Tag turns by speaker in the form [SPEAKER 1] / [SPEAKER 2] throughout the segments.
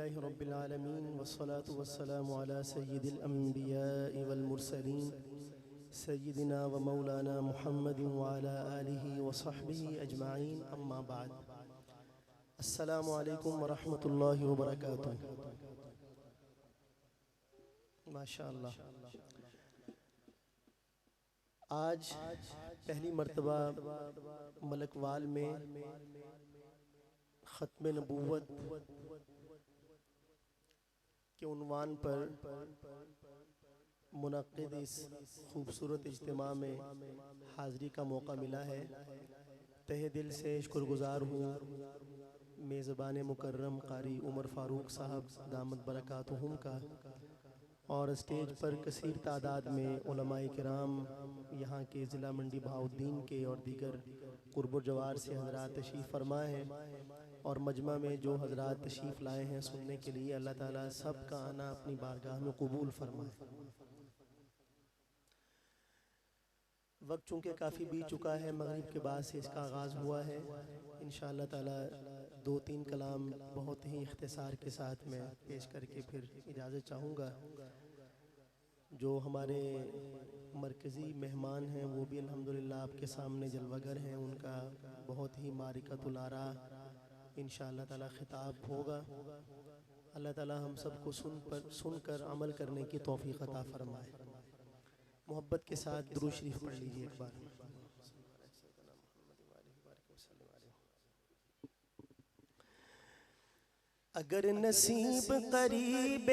[SPEAKER 1] لله رب العالمين والصلاة والسلام على سيد الأنبياء والمرسلين سيدنا ومولانا محمد وعلى آله وصحبه أجمعين أما بعد السلام عليكم ورحمة الله وبركاته ما شاء اللہ. آج پہلی مرتبہ ملک وال میں ختم نبوت کے عنوان پر منعقد اس خوبصورت اجتماع میں حاضری کا موقع ملا ہے. تہہ دل سے شکر گزار ہوں میزبان مکرم قاری عمر فاروق صاحب دامت برکاتہم کا، اور اسٹیج پر کثیر تعداد میں علماء کرام، یہاں کے ضلع منڈی بہاؤالدین کے اور دیگر قرب و جوار سے حضرات تشریف فرما ہیں، اور مجمع میں جو حضرات تشریف لائے ہیں سننے کے لیے، اللہ تعالیٰ سب کا آنا اپنی بارگاہ میں قبول فرمائے. وقت چونکہ کافی بیت چکا ہے، مغرب کے بعد سے اس کا آغاز ہوا ہے. انشاءاللہ تعالیٰ 2-3 کلام بہت ہی اختصار کے ساتھ میں پیش کر کے پھر اجازت چاہوں گا. جو ہمارے مرکزی مہمان ہیں وہ بھی الحمدللہ آپ کے سامنے جلوہ گر ہیں، ان کا بہت ہی معرکۃ الآراء انشاءاللہ تعالیٰ خطاب ہوگا. اللہ تعالیٰ ہم سب کو سن کر عمل کرنے کی توفیق عطا فرمائے. محبت کے ساتھ درود شریف پڑھ لیجئے ایک بار. اگر نصیب قریب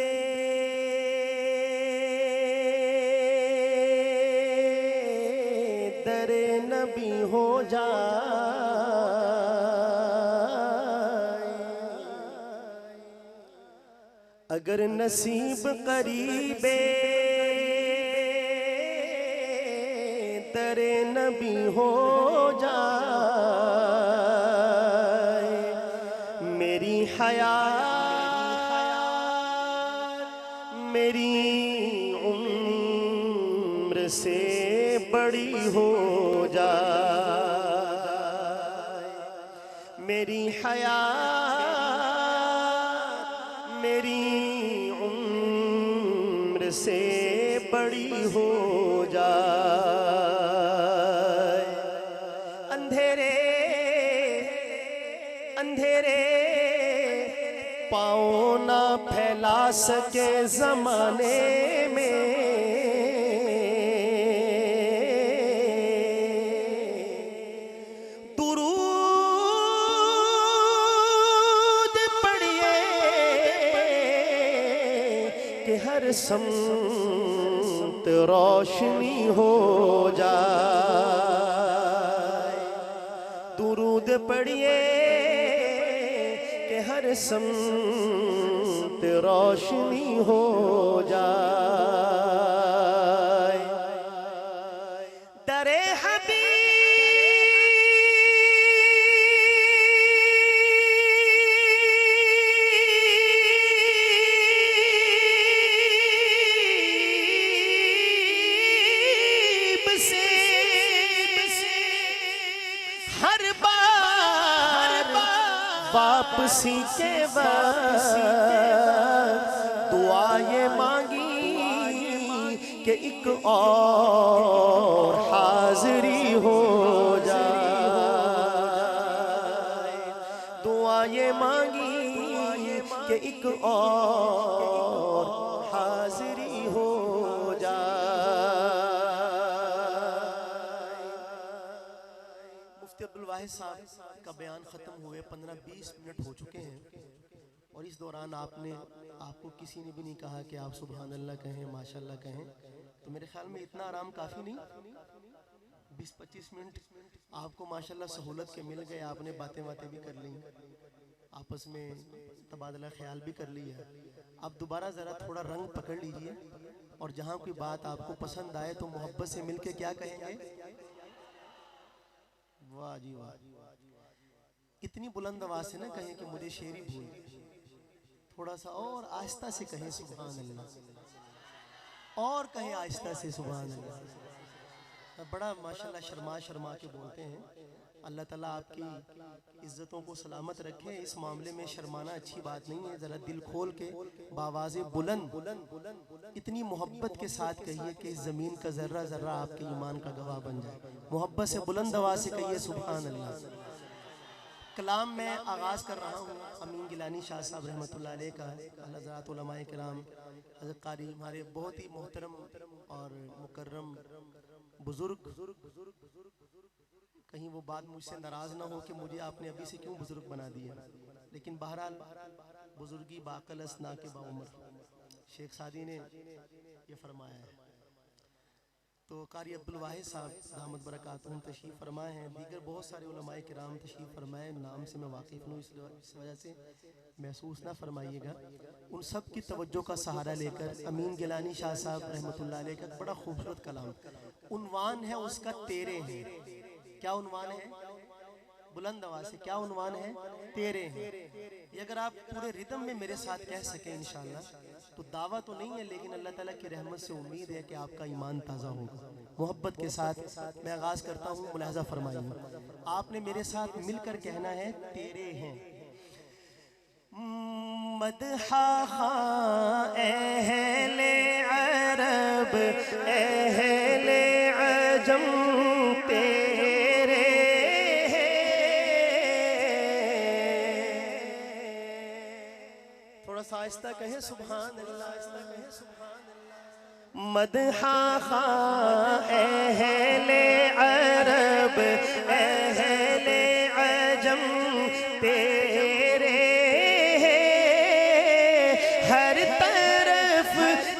[SPEAKER 1] در نبی ہو جائے، اگر نصیب قریب در نبی ہو جائے، میری حیات میری عمر سے بڑی ہو جائے، میری حیات میری عمر سے بڑی ہو جائے. اندھیرے پاؤں نہ پھیلا سکے زمانے میں، درود پڑھیے کہ ہر سمت روشنی ہو جائے. درود پڑھیے کہ ہر سمت روشنی ہو جائے. در حبیب سے ہر بار واپسی کے وقت دعا یہ مانگی کہ ایک اور حاضری ہو جائے. دعا یہ مانگی کہ ایک اور حاضری ہو جائے. مفتی عبدالواحد صاحب کا بیان ختم ہوئے 15-20 منٹ ہو چکے ہیں، اور اس دوران آپ کو کسی نے بھی نہیں کہا کہ آپ سبحان اللہ کہیں، ماشاءاللہ کہیں. تو میرے خیال میں اتنا آرام کافی نہیں. 20-25 منٹ آپ کو ماشاءاللہ سہولت کے مل گئے. آپ نے باتیں بھی کر لیں، آپس میں تبادلہ خیال بھی کر لیا. آپ دوبارہ ذرا تھوڑا رنگ پکڑ لیجئے، اور جہاں کوئی بات آپ کو پسند آئے تو محبت سے مل کے کیا کہیں گے؟ واہ جی واہ. اتنی بلند آواز سے نہ کہیں کہ مجھے شعری بھول گئی، تھوڑا سا اور آہستہ سے کہیں سبحان اللہ، اور کہیں آہستہ سے سبحان اللہ. بڑا ماشاءاللہ شرما کے بولتے ہیں، اللہ تعالیٰ آپ کی عزتوں کو سلامت رکھے. اس معاملے میں شرمانا اچھی بات نہیں ہے. ذرا دل کھول کے باواز بلند اتنی محبت کے ساتھ کہیے کہ اس زمین کا ذرہ ذرہ آپ کے ایمان کا گواہ بن جائے. محبت سے بلند آواز سے کہیے سبحان اللہ. کلام میں آغاز کر رہا ہوں امین گیلانی شاہ صاحب رحمۃ اللہ علیہ کا. حضرات علماء کرام، حضرت قاری ہمارے بہت ہی محترم اور مکرم بزرگ، کہیں وہ بات مجھ سے ناراض نہ ہو کہ مجھے آپ نے ابھی سے کیوں بزرگ بنا دیا، لیکن بہرحال بزرگی باقل است نا کہ با عمر، شیخ سعدی نے یہ فرمایا ہے. تو قاری عبدالواحد صاحب دامت برکاتہم تشریف فرمائے ہیں. دیگر بہت سارے علماء کرام تشریف فرمائے، نام سے میں واقف ہوں اس وجہ سے محسوس نہ فرمائیے گا. ان سب کی توجہ کا سہارا لے کر امین گیلانی شاہ صاحب رحمۃ اللہ علیہ کا بڑا خوبصورت کلام، عنوان ہے اس کا تیرے ہیں. کیا عنوان ہے؟ بلند آواز سے کیا عنوان ہے؟ تیرے ہیں. یہ اگر آپ پورے ردم میں میرے ساتھ کہہ سکیں انشاءاللہ تو دعویٰ تو نہیں ہے، لیکن اللہ تعالیٰ کی رحمت سے امید ہے کہ آپ کا ایمان تازہ ہوگا. محبت کے ساتھ میں آغاز کرتا ہوں، ملاحظہ فرمائیے. آپ نے میرے ساتھ مل کر کہنا ہے تیرے ہیں. مدحہ خواہ اہل عرب اہل عجم تیرے آہستہ کہیں سبحان اللہ. مدحہ خواہ اہل عرب اہل عجم تیرے ہر طرف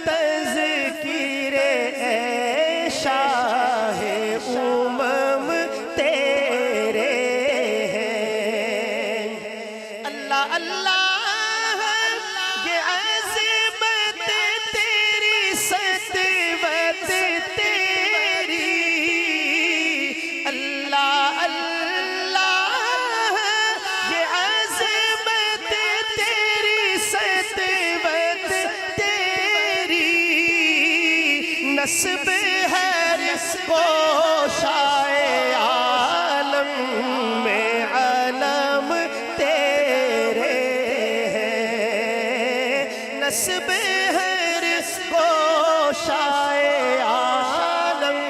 [SPEAKER 1] تذکیر اے شاہ امم تیرے اللہ اللہ. نسب ہر گوشائے عالم میں علم تیرے ہیں. نسب ہر گوشائے عالم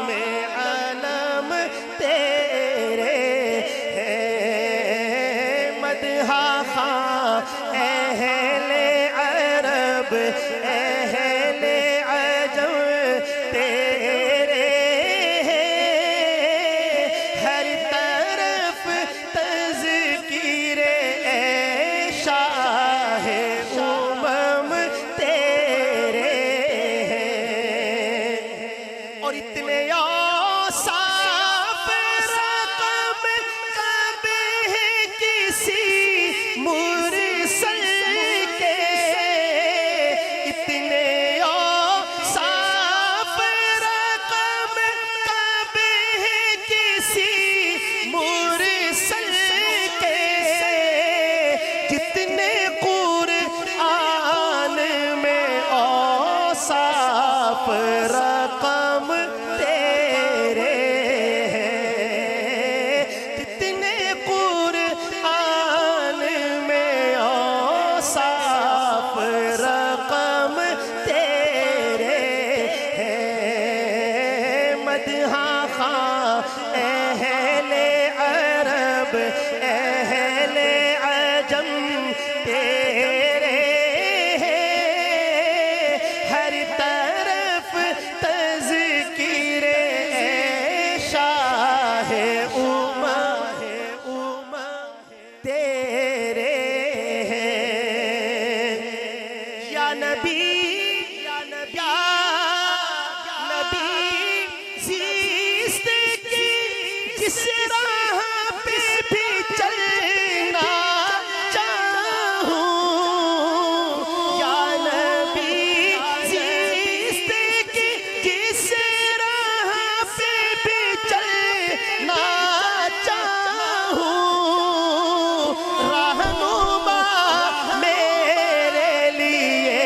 [SPEAKER 1] میں علم تیرے ہیں. مدحہ خواہ اہل عرب اہل عجم تیرے ہر طرف تذکیر اے شاہ امم تیرے. اور اتنے اوصاف رقم کبھی کسی مرسل کے، اتنے رقم تیرے ہیں. کتنے قرآن میں اوصاف رقم تیرے ہیں. مدحہ خواہ اہل عرب اہل عجم تیرے ہر طرف تذکیر اے شاہ امم تیرے ہیں. یا نبی یا نبی زیست کی جس راہ پہ بھی چلنا چاہوں. یا نبی زیست کی جس راہ پہ بھی چلنا چاہوں. رہنما میرے لیے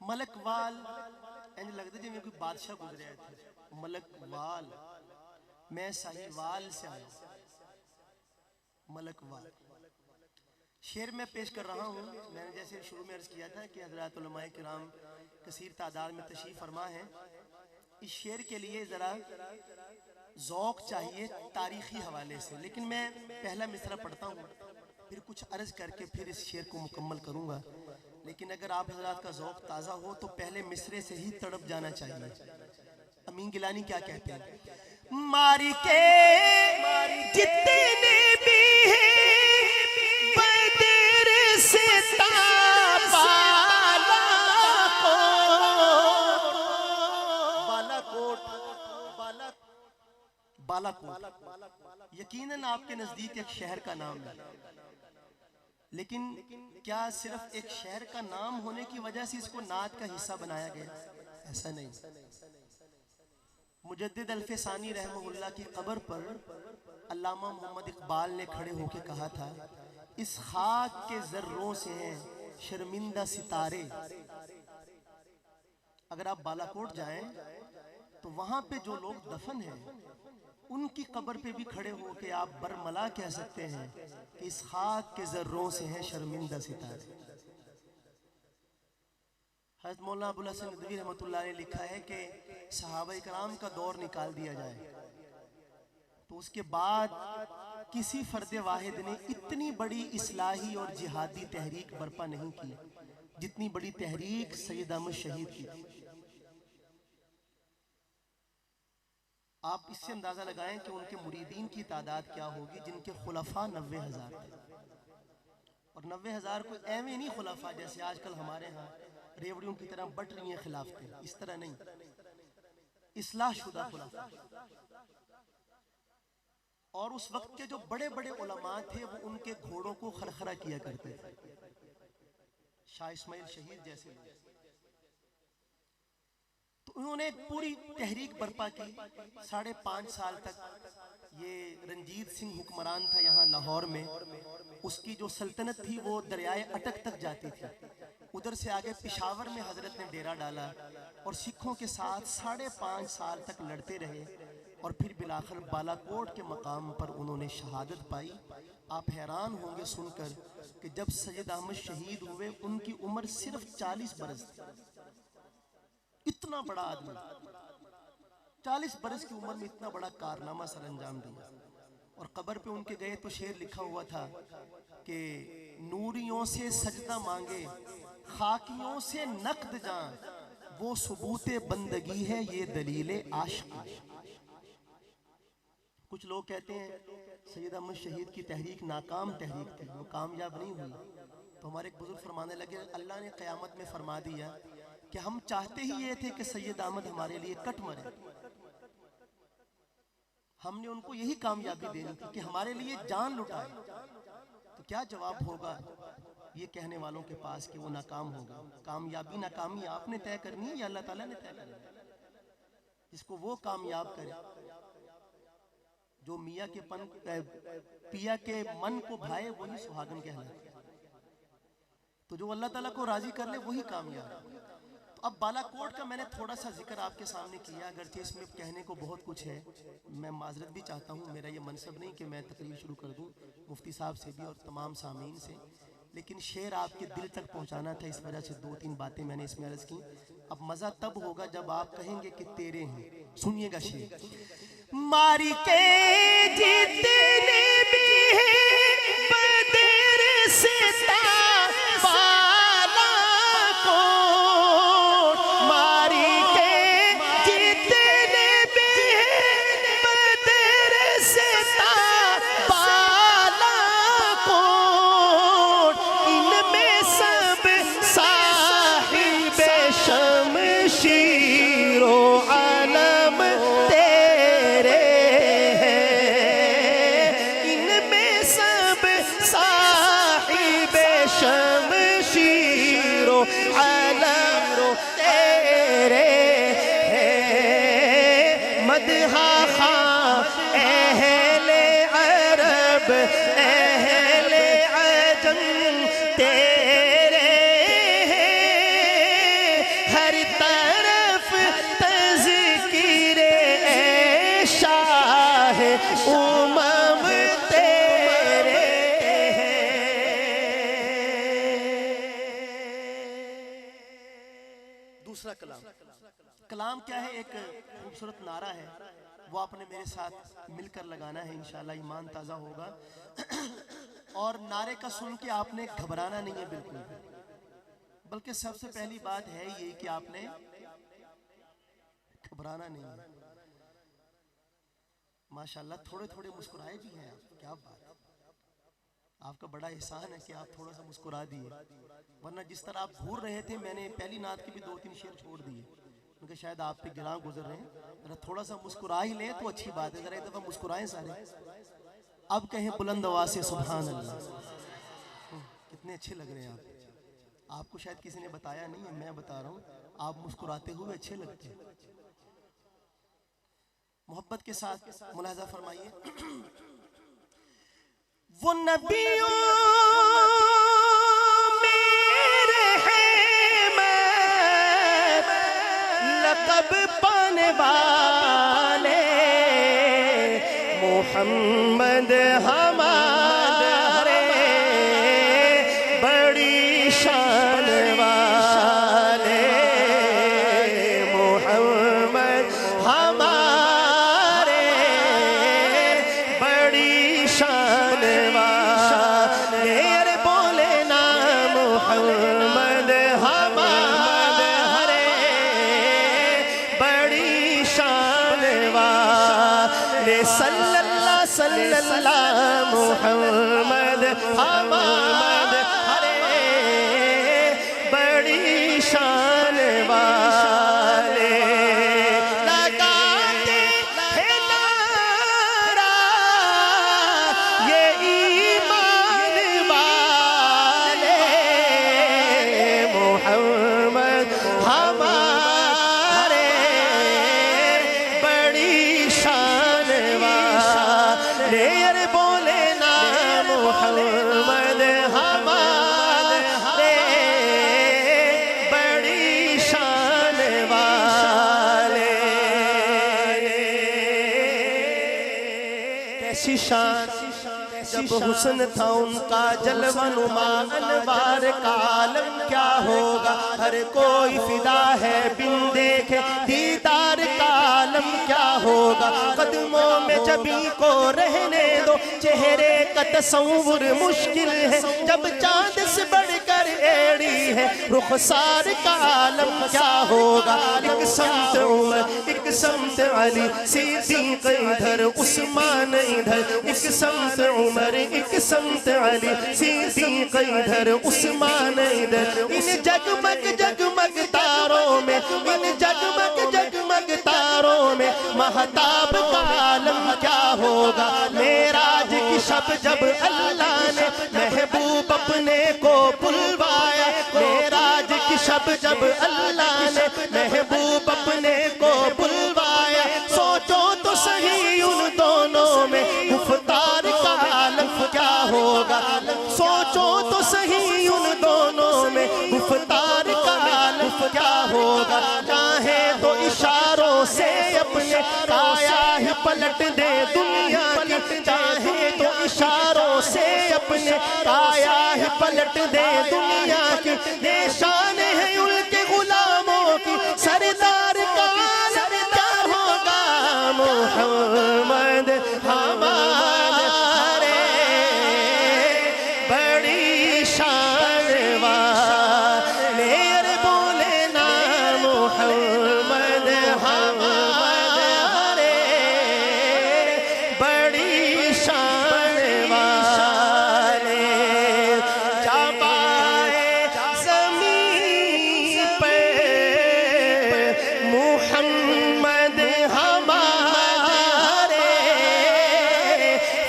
[SPEAKER 1] ملک وال انج لگتا جی میں کوئی بادشاہ گزرے تھے. ملک وال میں ساہی وال سے آیا. ملک وال شعر میں پیش کر رہا ہوں. میں نے جیسے شروع میں عرض کیا تھا کہ حضرات علماء کرام کثیر تعداد میں تشریف فرما ہے. اس شعر کے لیے ذرا ذوق چاہیے تاریخی حوالے سے, لیکن میں پہلا مصرع پڑھتا ہوں پھر کچھ عرض کر کے پھر اس شعر کو مکمل کروں گا. لیکن اگر آپ حضرات کا ذوق تازہ ہو تو پہلے مصرے سے ہی تڑپ جانا چاہیے. امین گیلانی کیا کہتے ہیں؟ ماری کے جتنے بھی بالاکوٹ یقیناً آپ کے نزدیک ایک شہر کا نام ہے, لیکن کیا صرف ایک شہر کا نام ہونے کی وجہ سے اس کو نعت کا حصہ بنایا گیا؟ ایسا نہیں. مجدد الفسانی رحمہ اللہ کی قبر پر علامہ محمد اقبال نے کھڑے ہو کے کہا تھا, اس خاک کے ذروں سے ہیں شرمندہ ستارے. اگر آپ بالاکوٹ جائیں تو وہاں پہ جو لوگ دفن ہیں ان کی قبر پہ بھی کھڑے ہو کے آپ برملا کہہ سکتے ہیں کہ اس خاک کے ذروں سے ہیں شرمندہ ستارے. حضرت مولانا ابو الحسن ندوی رحمۃ اللہ نے لکھا ہے کہ صحابہ کرام کا دور نکال دیا جائے تو اس کے بعد کسی فرد واحد نے اتنی بڑی اصلاحی اور جہادی تحریک برپا نہیں کی جتنی بڑی تحریک سید احمد شہید کی. آپ اس سے اندازہ لگائیں کہ ان کے مریدین کی تعداد کیا ہوگی جن کے خلفاء 90,000 تھے. اور 90,000 کوئی ایویں نہیں خلفاء جیسے آج کل ہمارے ہاں ریوڑیوں کی طرح بٹ رہی ہیں خلافتیں, اس طرح نہیں. اصلاح شدہ خلفاء. اور اس وقت کے جو بڑے بڑے علماء تھے وہ ان کے گھوڑوں کو خرخرہ کیا کرتے تھے. شاہ اسماعیل شہید جیسے لوگ, تو انہوں نے پوری تحریک برپا کی. 5.5 سال تک یہ رنجیت سنگھ حکمران تھا یہاں لاہور میں. اس کی جو سلطنت تھی وہ دریائے اٹک تک جاتی تھی. ادھر سے آگے پشاور میں حضرت نے ڈیرا ڈالا اور سکھوں کے ساتھ 5.5 سال تک لڑتے رہے اور پھر بالآخر بالاکوٹ کے مقام پر انہوں نے شہادت پائی. آپ حیران ہوں گے سن کر کہ جب سید احمد شہید ہوئے ان کی عمر صرف 40 برس تھی. اتنا بڑا آدمی 40 برس کی عمر میں اتنا بڑا کارنامہ سر انجام دیا. اور قبر پہ ان کے گئے تو شعر لکھا ہوا تھا کہ نوریوں سے سجدہ مانگے خاکیوں سے نقد جان, وہ ثبوت بندگی ہے یہ دلیل عاشق. کچھ لوگ کہتے ہیں سید احمد شہید کی تحریک ناکام تحریک تھی, وہ کامیاب نہیں ہوئی. تو ہمارے ایک بزرگ فرمانے لگے اللہ نے قیامت میں فرما دیا کہ ہم چاہتے ہی یہ تھے کہ سید احمد ہمارے لیے کٹ مرے. ہم نے ان کو یہی کامیابی دینی تھی کہ ہمارے لیے جان لٹائے. تو کیا جواب ہوگا یہ کہنے والوں کے پاس کہ وہ ناکام ہوگا؟ کامیابی ناکامی آپ نے طے کرنی ہے یا اللہ تعالیٰ نے طے کرنی ہے؟ جس کو وہ کامیاب کرے جو میاں کے پیا کے من کو بھائے وہی سہاگن کہلاتا ہے. تو جو اللہ تعالیٰ کو راضی کر لے وہی کامیاب. تو اب بالاکوٹ کا میں نے تھوڑا سا ذکر آپ کے سامنے کیا, اگرچہ اس میں کہنے کو بہت کچھ ہے. میں معذرت بھی چاہتا ہوں, میرا یہ منصب نہیں کہ میں تقریر شروع کر دوں مفتی صاحب سے بھی اور تمام سامعین سے, لیکن شعر آپ کے دل تک پہنچانا تھا, اس وجہ سے 2-3 باتیں میں نے اس میں عرض کی. اب مزہ تب ہوگا جب آپ کہیں گے کہ تیرے ہیں. سنیے گا شعر. ماری کے جتنے بھی ہیں بدر ستا اہل عجم تیرے دوسرا کلام. کلام کیا ہے؟ ایک خوبصورت نعرہ ہے، وہ آپ نے میرے ساتھ مل کر لگانا ہے، انشاءاللہ ایمان تازہ ہوگا. اور نعرے کا سن کے آپ نے گھبرانا نہیں ہے بالکل، بلکہ سب سے پہلی بات ہے یہ کہ آپ نے گھبرانا نہیں ہے. ماشاءاللہ تھوڑے تھوڑے مسکرائے بھی ہیں آپ، کیا بات ہے، آپ کا بڑا احسان ہے کہ آپ تھوڑا سا مسکرا دیے، ورنہ جس طرح آپ گھور رہے تھے میں نے پہلی نعت کی بھی 2-3 شعر چھوڑ دیے، کیونکہ شاید آپ پہ گراں گزر رہے ہیں. ذرا تھوڑا سا مسکرا ہی لیں تو اچھی بات ہے، ذرا ایک دفعہ مسکرائیں سارے. اب کہیں بلند آواز سے سبحان اللہ. کتنے اچھے لگ رہے ہیں آپ. آپ کو شاید کسی نے بتایا نہیں ہے، میں بتا رہا ہوں، آپ مسکراتے ہوئے اچھے لگتے ہیں. محبت کے ساتھ ملاحظہ فرمائیے. وہ نبیوں میں رحمت لقب پانے والے محمد ہمارے بڑی شان والے محمد ہمارے بڑی شان والے. ارے بولے نا محمد ہمارے بڑی شان والے. صلی اللہ صلی اللہ محمد ہمارے بڑی شان والے. لگاتے ہیں نعرہ یہ ایمان والے محمد ہمارے بڑی شان والے. ارے بولے نا محمد ہمارے بڑی شان والے. کیسی شان جب حسن تھا ان کا جلوہ نما انوار کا عالم کیا ہوگا. ہر کوئی فدا ہے بن دیکھے دیدار کا عالم کیا ہوگا. قدموں میں جبیں کو رہنے دو چہرے کا تصور مشکل ہے جب چاند سے بڑھ کر ایڑی ہے رخسار کا عالم کیا ہوگا. ایک سمت عمر ایک سمت علی صدیق ادھر عثمان ادھر، ایک سمت عمر ایک سمت علی صدیق ادھر عثمان ادھر. ان جگمگ جگمگ تاروں میں ان جگمگ جگمگ تاروں میں مہتاب کا عالم کیا ہوگا. معراج کی شب جب اللہ نے محبوب اپنے کو بلوایا، معراج کی شب جب اللہ نے محبوب اپنے کو بلوایا. سوچو تو صحیح ان دونوں میں گفتار کا عالم کیا ہوگا. سوچو تو صحیح ان دونوں میں گفتار کا عالم کیا ہوگا. چاہے تو اشاروں سے اپنے کایا ہی پلٹ دے دنیا کی، چاہے تو اشاروں سے اپنے کایا ہی پلٹ دے دنیا کی. نشان ہے ان کے غلاموں کی سردار کا عالم کیا ہوگا. محمد ہمارے بڑی شان والے. ارے بولے نا محمد ہمارے بڑی شان والے. جب آئے زمین پہ محمد ہمارے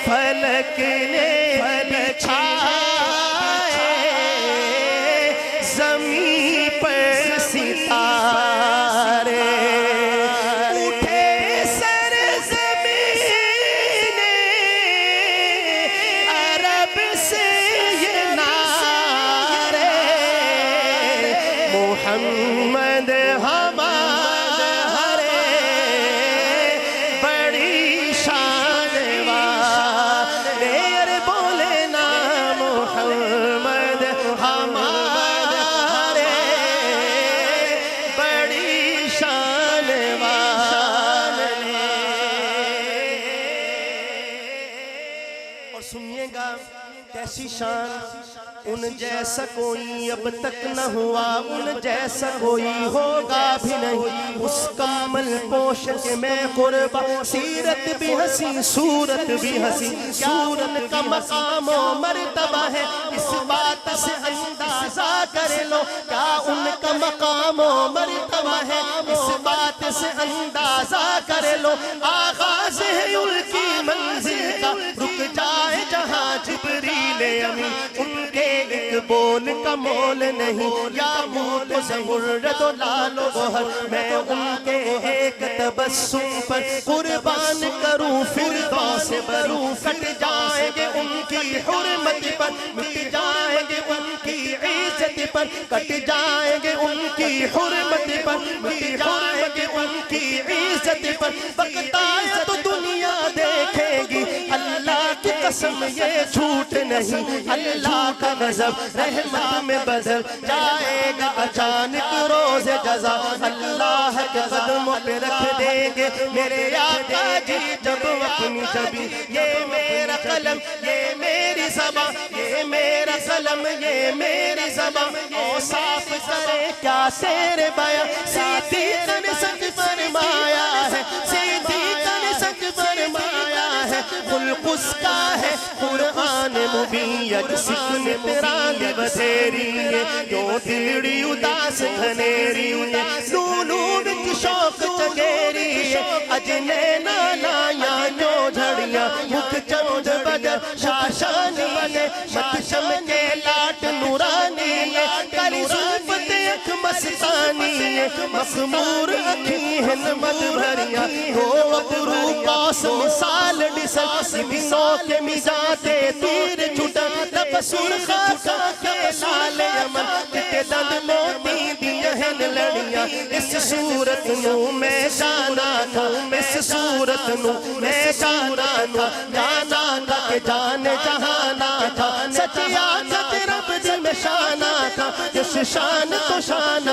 [SPEAKER 1] فلک نے بچھائے زمین پر ستارے. اٹھے سر زمین عرب سے یہ نعرے محمد ہمارے بڑی شان والے. ارے بولے نا محمد ہمارے سی شان ان جیسا کوئی اب تک نہ ہوا ان جیسا کوئی ہوگا بھی نہیں اس کمل پوش کے میں قربان سیرت بھی حسین صورت بھی حسین کیا ان کا مقام و مرتبہ ہے اس بات سے اندازہ کر لو کیا ان کا مقام و مرتبہ ہے اس بات سے اندازہ کر لو آغاز ہے ان کی منزل کا رک جائے جہاں جبریل امین ان کے ایک بول کا مول نہیں یا موت زمرد و لال و گوہر میں ان کے ایک تبسم پر قربان کروں فردوس بروں کٹ جائیں گے ان کی حرمت پر مٹ جائیں گے ان کی عزت پر کٹ جائیں گے ان کی حرمت پر مٹ جائیں گے ان کی عزت پر وقت آیا تو دنیا دیکھے گی اللہ کی قسم یہ جھوٹ نہیں اللہ کا غضب رحمت میں بدل جائے گا اچانک روز جزا اللہ کے قدموں پہ رکھ دیں گے میرے آقا جی جب اپنی جبی یہ میرا قلم یہ میری زبان یہ میرا قلم یہ میری زبان اوصاف کرے کیا سیر بیاں سیدھی تن سک فرمایا ہے سیدھی تن سک فرمایا ہے خلق اس کا ہے قرآن مبین یک سکن ترانی بتھیری ہے کیوں تیڑی اداس گھنیری ہے لولو بچ شوق چگیری ہے اجنے نالایا جو جھڑیاں مکھ چمد بدر شاشانی ہے مکشم کے لاٹ نورانی ہے کلی صوفت اک مستانی ہے مخمور اکھی ہنمت بھریا ہو ابرو قوس مثال ڈسل سبینوں کے مزاتے تیر چھٹا لبسور خاکا کے لال یمن کتے دند موتی دیہن لڑیاں اس صورت نو میں جانا تھا اس صورت نو میں جانا تھا جانا تھا کہ جان جہانا تھا سچی آقت رب دل میں شانا تھا جس شان تو شان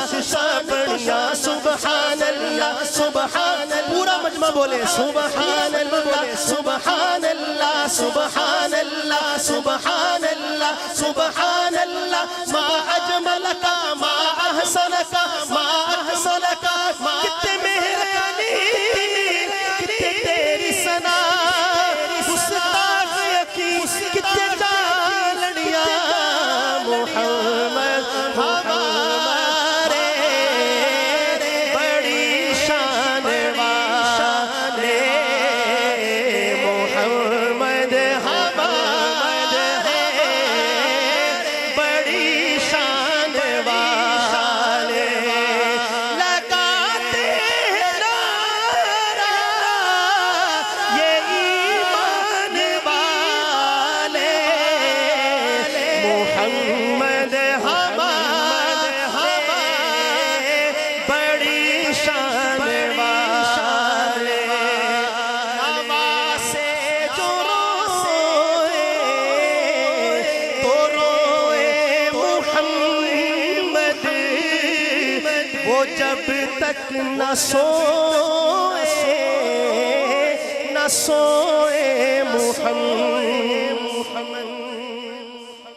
[SPEAKER 1] بڑھیا سبحان اللہ سبحان اللہ پورا مجمع بولے سبحان اللہ سبحان اللہ سبحان اللہ سبحان اللہ سبحان اللہ ما اجملک ما احسنک ما احسنک کتے میرے علی کتے تیری ثنا گستاخ یقی کتے جالڑیا محمد ہمارے بڑی شان والے محمد ہمارے بڑی شان والے لگاتے ہیں نعرہ یہ ایمان والے محمد ہمارے بڑی شان والے نواسے جو روئے تو روئے محمد وہ جب تک نہ سوئے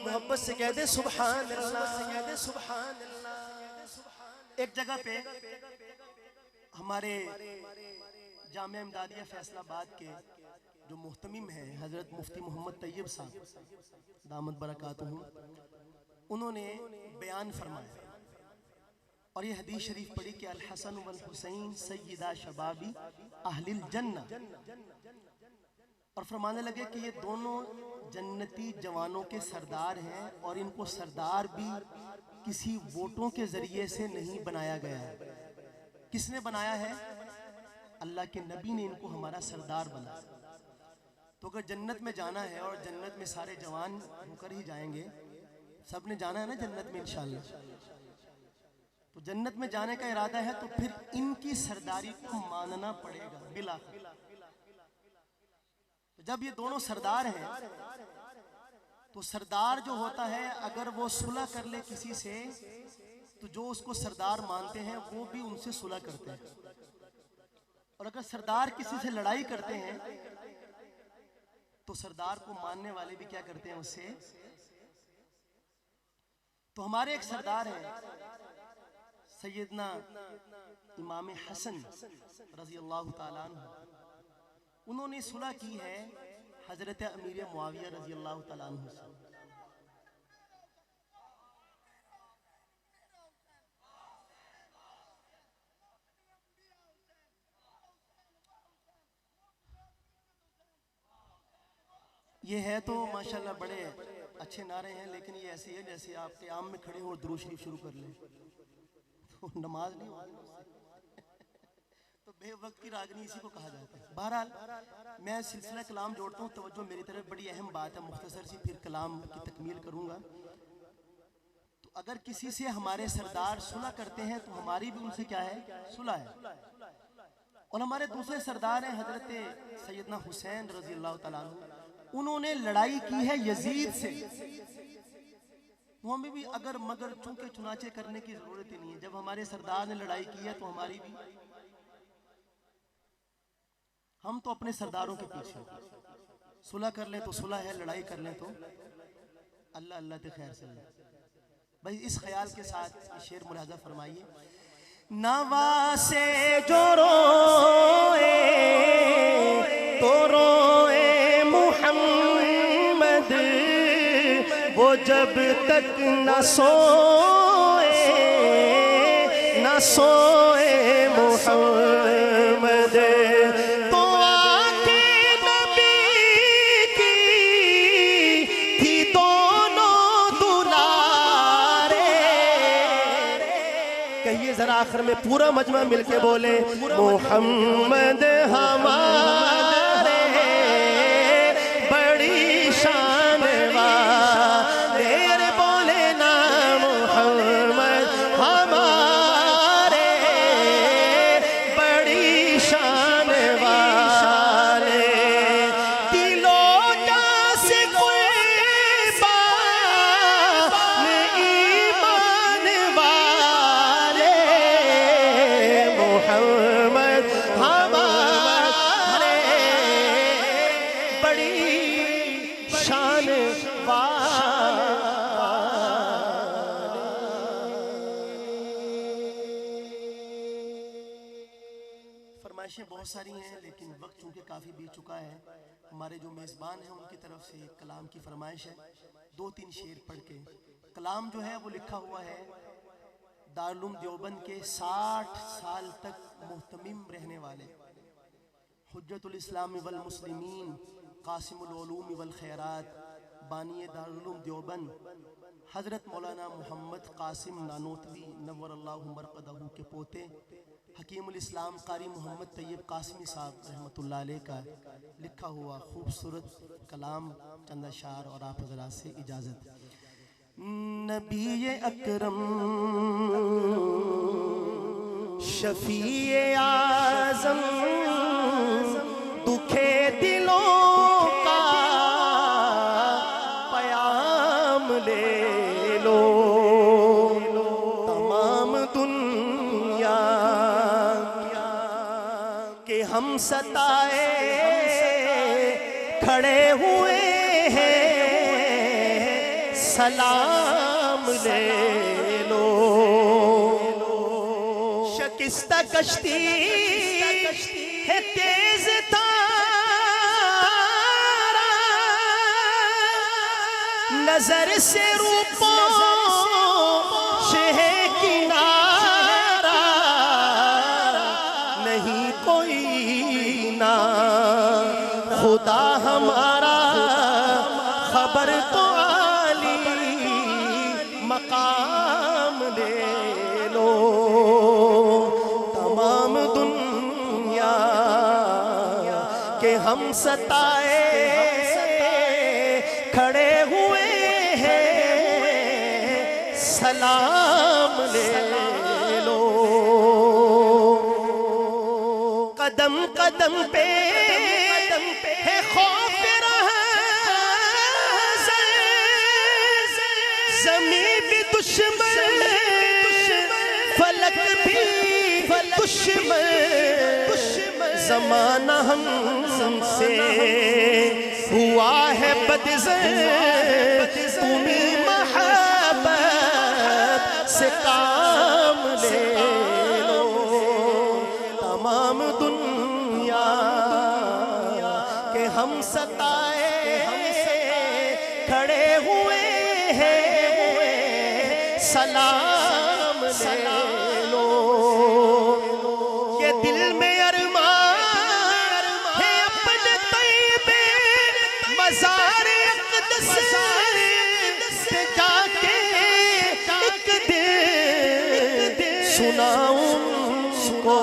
[SPEAKER 1] محبت سے کہہ دے سبحان اللہ سبحان اللہ ایک جگہ پہ ہمارے جامعہ امدادیہ فیصل آباد کے جو محتمم ہیں حضرت مفتی محمد طیب صاحب دامت برکاتہم انہوں نے بیان فرمایا اور یہ حدیث شریف پڑھی کہ الحسن والحسین سیدہ شبابی اہل الجنہ اور فرمانے لگے کہ یہ دونوں جنتی جوانوں کے سردار ہیں اور ان کو سردار بھی کسی ووٹوں کے ذریعے سے نہیں بنایا گیا ہے کس نے بنایا ہے اللہ کے نبی نے ان کو ہمارا سردار بنا تو اگر جنت میں جانا ہے اور جنت میں سارے جوان ہو کر ہی جائیں گے سب نے جانا ہے نا جنت میں انشاءاللہ تو جنت میں جانے کا ارادہ ہے تو پھر ان کی سرداری کو ماننا پڑے گا بالآخر جب یہ دونوں سردار ہیں تو سردار جو ہوتا ہے اگر وہ صلح کر لے کسی سے تو جو اس کو سردار مانتے ہیں وہ بھی ان سے صلح کرتے ہیں اور اگر سردار کسی سے لڑائی کرتے ہیں تو سردار کو ماننے والے بھی کیا کرتے ہیں اس سے تو ہمارے ایک سردار ہیں سیدنا امام حسن رضی اللہ تعالیٰ عنہ، انہوں نے صلح کی ہے حضرت امیر معاویہ رضی اللہ تعالیٰ عنہ سے۔ یہ ہے تو ماشاءاللہ بڑے اچھے نعرے ہیں، لیکن یہ ایسے ہے جیسے آپ قیام میں کھڑے ہوں اور درود شریف شروع کر لیں تو نماز نہیں ہوگی، تو بے وقت کی راگنی اسی کو کہا جاتا ہے۔ بہرحال میں سلسلہ کلام جوڑتا ہوں، توجہ میری طرف، بڑی اہم بات ہے، مختصر سی پھر کلام کی تکمیل کروں گا۔ تو اگر کسی سے ہمارے سردار صلح کرتے ہیں تو ہماری بھی ان سے کیا ہے؟ صلح ہے۔ اور ہمارے دوسرے سردار ہیں حضرت سیدنا حسین رضی اللہ تعالیٰ عنہ، انہوں نے لڑائی کی ہے یزید سے، وہ ہمیں بھی اگر مگر چونکہ چنانچہ کرنے کی ضرورت ہی نہیں ہے، جب ہمارے سردار نے لڑائی کی ہے تو ہماری بھی، ہم تو اپنے سرداروں کے پیچھے، صلح کر لیں تو صلح ہے، لڑائی کر لیں تو اللہ اللہ تے خیر سے اللہ۔ بھائی اس خیال کے ساتھ یہ شعر ملاحظہ فرمائیے۔ نوا سے جو روئے تو روئے محمد، وہ جب تک نہ سوئے نہ سوئے محمد، تو آنکھ نبی کی تھی دونوں دلارے۔ کہیے ذرا آخر میں پورا مجمع مل کے بولے، محمد ہمارے بڑی شان والے، بولے نا محمد ہمارے بڑی شان والے، دلوں جاں سے قربان ایمان والے، محمد ہمارے بڑی شان والے۔ فرمائشیں بہت ساری ہیں، لیکن وقت چونکہ کافی بیت چکا ہے، ہمارے جو میزبان ہیں ان کی طرف سے کلام کی فرمائش ہے، 2-3 شعر پڑھ کے۔ کلام جو ہے وہ لکھا ہوا ہے دارالعلوم دیوبند کے 60 سال تک محتمم رہنے والے حجت الاسلام والمسلمین، قاسم العلوم والخیرات، بانی دارالعلوم دیوبند حضرت مولانا محمد قاسم نانوتوی نور اللہ مرقدہ کے پوتے، حکیم الاسلام قاری محمد طیب قاسمی صاحب رحمۃ اللہ علیہ کا لکھا ہوا خوبصورت کلام، چند اشعار اور آپ حضرات سے اجازت۔ نبی اکرم شفیع اعظم، دکھے دلوں کا پیام لے لو، تمام دنیا کہ ہم ستائے کھڑے ہوئے ہیں، سلام لے لو، شکستہ کشتی ہے تیز تارا، نظر سے روپوں شہ کنارا، نہیں کوئی نا خدا ہمارا، خبر تو عالی مقام لے لو، تمام دنیا کہ ہم ستائے کھڑے ہوئے ہیں، سلام لے لو، قدم قدم پہ ہے خوف زمین بھی دشمن، فلک بھی دشمن، زمانہ ہم سے ہوا ہے بدظن، تمہیں محبت سے کام لے لو، تمام دنیا کہ ہم ستائے کھڑے ہوئے ہیں، سلام لے لو۔ یہ دل میں ارمان ہے اپنے طیبے مزار اقدس پہ جا کے ایک دن سناؤں کو